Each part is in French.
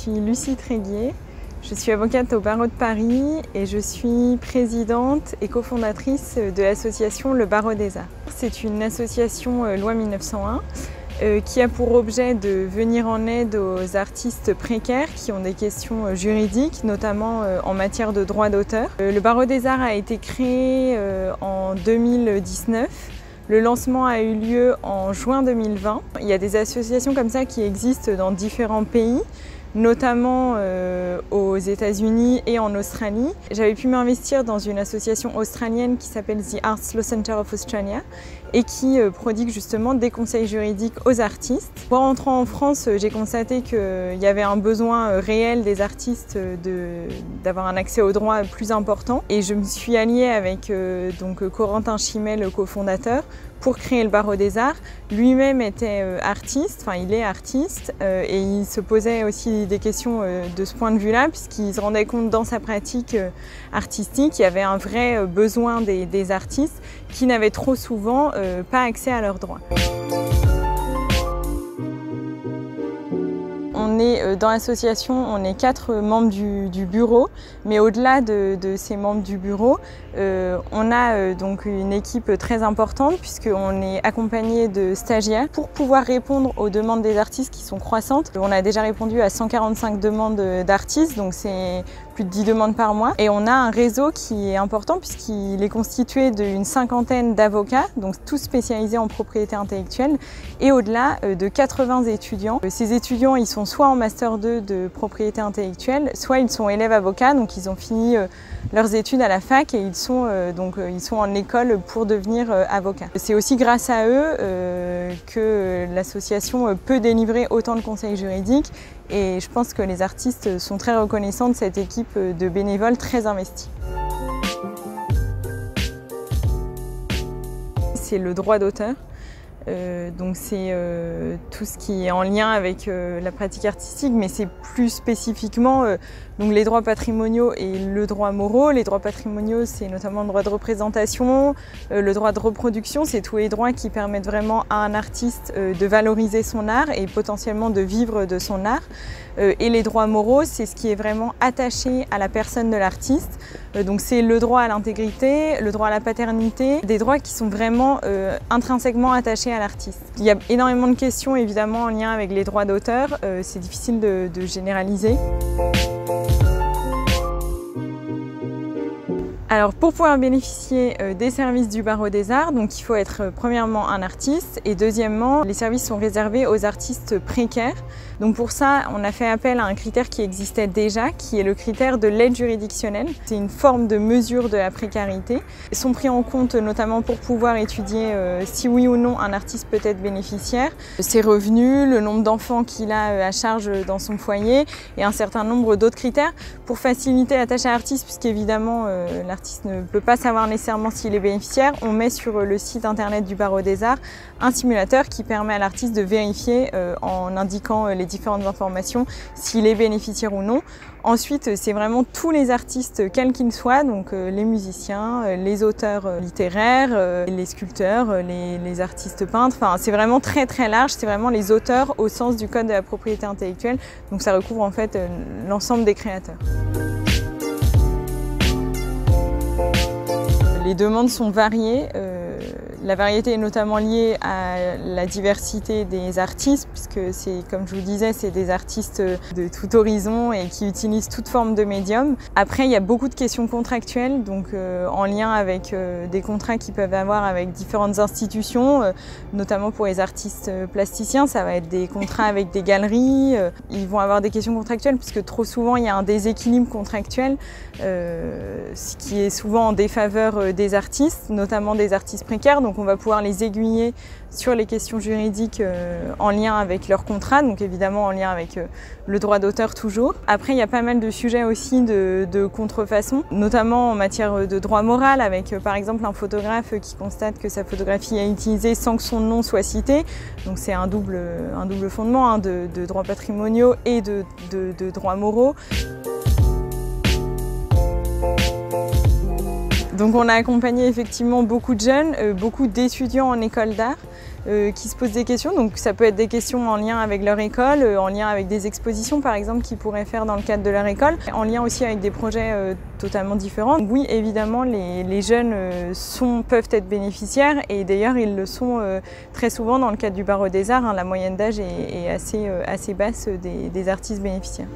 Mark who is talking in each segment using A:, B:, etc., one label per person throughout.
A: suis Lucie Tréguier, je suis avocate au barreau de Paris et je suis présidente et cofondatrice de l'association Le Barreau des Arts. C'est une association loi 1901 qui a pour objet de venir en aide aux artistes précaires qui ont des questions juridiques, notamment en matière de droit d'auteur. Le Barreau des Arts a été créé en 2019. Le lancement a eu lieu en juin 2020. Il y a des associations comme ça qui existent dans différents pays, notamment aux États-Unis et en Australie. J'avais pu m'investir dans une association australienne qui s'appelle The Arts Law Center of Australia et qui prodigue justement des conseils juridiques aux artistes. En rentrant en France, j'ai constaté qu'il y avait un besoin réel des artistes d'avoir un accès au droit plus important et je me suis alliée avec Corentin Chimay, le cofondateur, pour créer le Barreau des Arts. Lui-même était artiste, enfin il est artiste et il se posait aussi des questions de ce point de vue-là puisqu'il se rendait compte dans sa pratique artistique qu'il y avait un vrai besoin des artistes qui n'avaient trop souvent pas accès à leurs droits. On est dans l'association, on est 4 membres du bureau, mais au-delà de ces membres du bureau, on a donc une équipe très importante puisqu'on est accompagné de stagiaires pour pouvoir répondre aux demandes des artistes qui sont croissantes. On a déjà répondu à 145 demandes d'artistes, donc c'est plus de 10 demandes par mois. Et on a un réseau qui est important puisqu'il est constitué d'une 50aine d'avocats, donc tous spécialisés en propriété intellectuelle, et au-delà de 80 étudiants. Ces étudiants, ils sont soit en Master 2 de propriété intellectuelle, soit ils sont élèves avocats, donc ils ont fini leurs études à la fac et ils sont en école pour devenir avocats. C'est aussi grâce à eux que l'association peut délivrer autant de conseils juridiques et je pense que les artistes sont très reconnaissants de cette équipe de bénévoles très investis. C'est le droit d'auteur. Donc c'est tout ce qui est en lien avec la pratique artistique, mais c'est plus spécifiquement donc les droits patrimoniaux et le droit moraux. Les droits patrimoniaux, c'est notamment le droit de représentation, le droit de reproduction, c'est tous les droits qui permettent vraiment à un artiste de valoriser son art et potentiellement de vivre de son art. Et les droits moraux, c'est ce qui est vraiment attaché à la personne de l'artiste. Donc c'est le droit à l'intégrité, le droit à la paternité, des droits qui sont vraiment intrinsèquement attachés à l'artiste. Il y a énormément de questions évidemment en lien avec les droits d'auteur, c'est difficile de généraliser. Alors pour pouvoir bénéficier des services du Barreau des Arts, donc il faut être premièrement un artiste et deuxièmement les services sont réservés aux artistes précaires. Donc pour ça on a fait appel à un critère qui existait déjà, qui est le critère de l'aide juridictionnelle. C'est une forme de mesure de la précarité. Ils sont pris en compte notamment pour pouvoir étudier si oui ou non un artiste peut être bénéficiaire, ses revenus, le nombre d'enfants qu'il a à charge dans son foyer et un certain nombre d'autres critères pour faciliter la tâche à l'artiste puisqu'évidemment l'artiste ne peut pas savoir nécessairement s'il est bénéficiaire. On met sur le site internet du Barreau des Arts un simulateur qui permet à l'artiste de vérifier en indiquant les différentes informations s'il est bénéficiaire ou non. Ensuite, c'est vraiment tous les artistes, quels qu'ils soient, donc les musiciens, les auteurs littéraires, les sculpteurs, les artistes peintres. Enfin, c'est vraiment très très large, c'est vraiment les auteurs au sens du code de la propriété intellectuelle. Donc ça recouvre en fait l'ensemble des créateurs. Les demandes sont variées. La variété est notamment liée à la diversité des artistes puisque c'est, comme je vous disais, c'est des artistes de tout horizon et qui utilisent toute forme de médium. Après, il y a beaucoup de questions contractuelles, donc en lien avec des contrats qu'ils peuvent avoir avec différentes institutions, notamment pour les artistes plasticiens, ça va être des contrats avec des galeries. Ils vont avoir des questions contractuelles puisque trop souvent il y a un déséquilibre contractuel, ce qui est souvent en défaveur des artistes, notamment des artistes précaires. Donc on va pouvoir les aiguiller sur les questions juridiques en lien avec leur contrat, donc évidemment en lien avec le droit d'auteur toujours. Après, il y a pas mal de sujets aussi de contrefaçon, notamment en matière de droit moral, avec par exemple un photographe qui constate que sa photographie est utilisée sans que son nom soit cité. Donc c'est un double fondement hein, de droits patrimoniaux et de droits moraux. Donc on a accompagné effectivement beaucoup de jeunes, beaucoup d'étudiants en école d'art qui se posent des questions. Donc ça peut être des questions en lien avec leur école, en lien avec des expositions par exemple qu'ils pourraient faire dans le cadre de leur école, en lien aussi avec des projets totalement différents. Donc, oui, évidemment, les jeunes peuvent être bénéficiaires et d'ailleurs ils le sont très souvent dans le cadre du Barreau des Arts. La moyenne d'âge est assez basse des artistes bénéficiaires.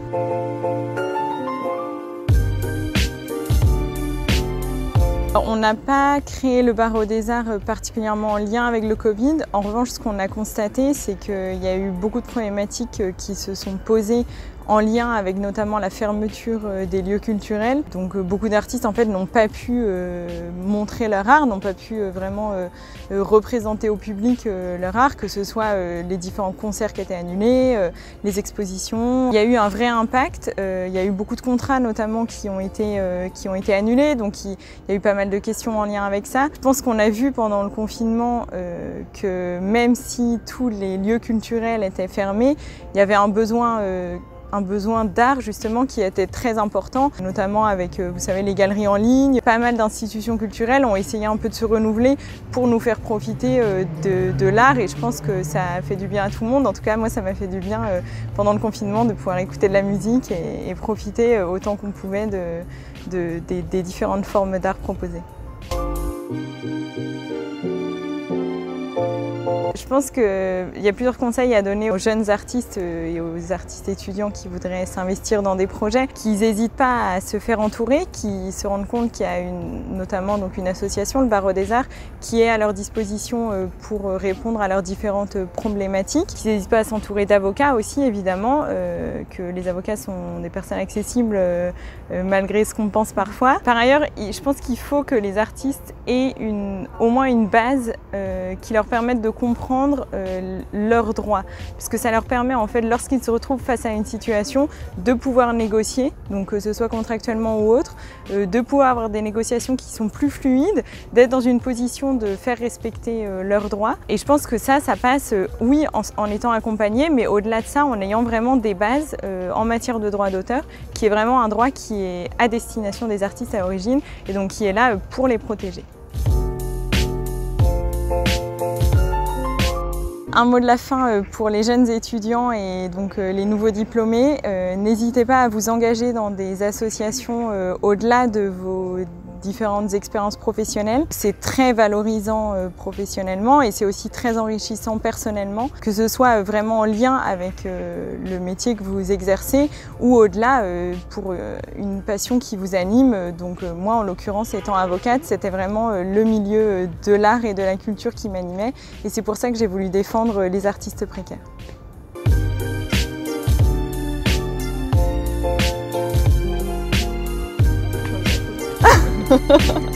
A: On n'a pas créé le Barreau des Arts particulièrement en lien avec le Covid. En revanche, ce qu'on a constaté, c'est qu'il y a eu beaucoup de problématiques qui se sont posées en lien avec notamment la fermeture des lieux culturels. Donc beaucoup d'artistes en fait n'ont pas pu montrer leur art, n'ont pas pu vraiment représenter au public leur art, que ce soit les différents concerts qui étaient annulés, les expositions. Il y a eu un vrai impact, il y a eu beaucoup de contrats notamment qui ont été annulés, donc il y a eu pas mal de questions en lien avec ça. Je pense qu'on a vu pendant le confinement que même si tous les lieux culturels étaient fermés, il y avait un besoin d'art justement qui était très important, notamment avec, vous savez, les galeries en ligne. Pas mal d'institutions culturelles ont essayé un peu de se renouveler pour nous faire profiter de l'art et je pense que ça a fait du bien à tout le monde. En tout cas, moi, ça m'a fait du bien pendant le confinement de pouvoir écouter de la musique et profiter autant qu'on pouvait des différentes formes d'art proposées. Je pense qu'il y a plusieurs conseils à donner aux jeunes artistes et aux artistes étudiants qui voudraient s'investir dans des projets, qu'ils n'hésitent pas à se faire entourer, qu'ils se rendent compte qu'il y a notamment donc une association, le Barreau des Arts, qui est à leur disposition pour répondre à leurs différentes problématiques. Qu'ils n'hésitent pas à s'entourer d'avocats aussi, évidemment, que les avocats sont des personnes accessibles malgré ce qu'on pense parfois. Par ailleurs, je pense qu'il faut que les artistes aient au moins une base qui leur permette de comprendre leurs droits, parce que ça leur permet en fait, lorsqu'ils se retrouvent face à une situation, de pouvoir négocier, donc que ce soit contractuellement ou autre, de pouvoir avoir des négociations qui sont plus fluides, d'être dans une position de faire respecter leurs droits. Et je pense que ça passe, oui, en étant accompagné, mais au-delà de ça, en ayant vraiment des bases en matière de droit d'auteur, qui est vraiment un droit qui est à destination des artistes à l'origine, et donc qui est là pour les protéger. Un mot de la fin pour les jeunes étudiants et donc les nouveaux diplômés. N'hésitez pas à vous engager dans des associations au-delà de vos différentes expériences professionnelles. C'est très valorisant professionnellement et c'est aussi très enrichissant personnellement, que ce soit vraiment en lien avec le métier que vous exercez ou au-delà pour une passion qui vous anime. Donc moi, en l'occurrence, étant avocate, c'était vraiment le milieu de l'art et de la culture qui m'animait et c'est pour ça que j'ai voulu défendre les artistes précaires. Ha ha ha.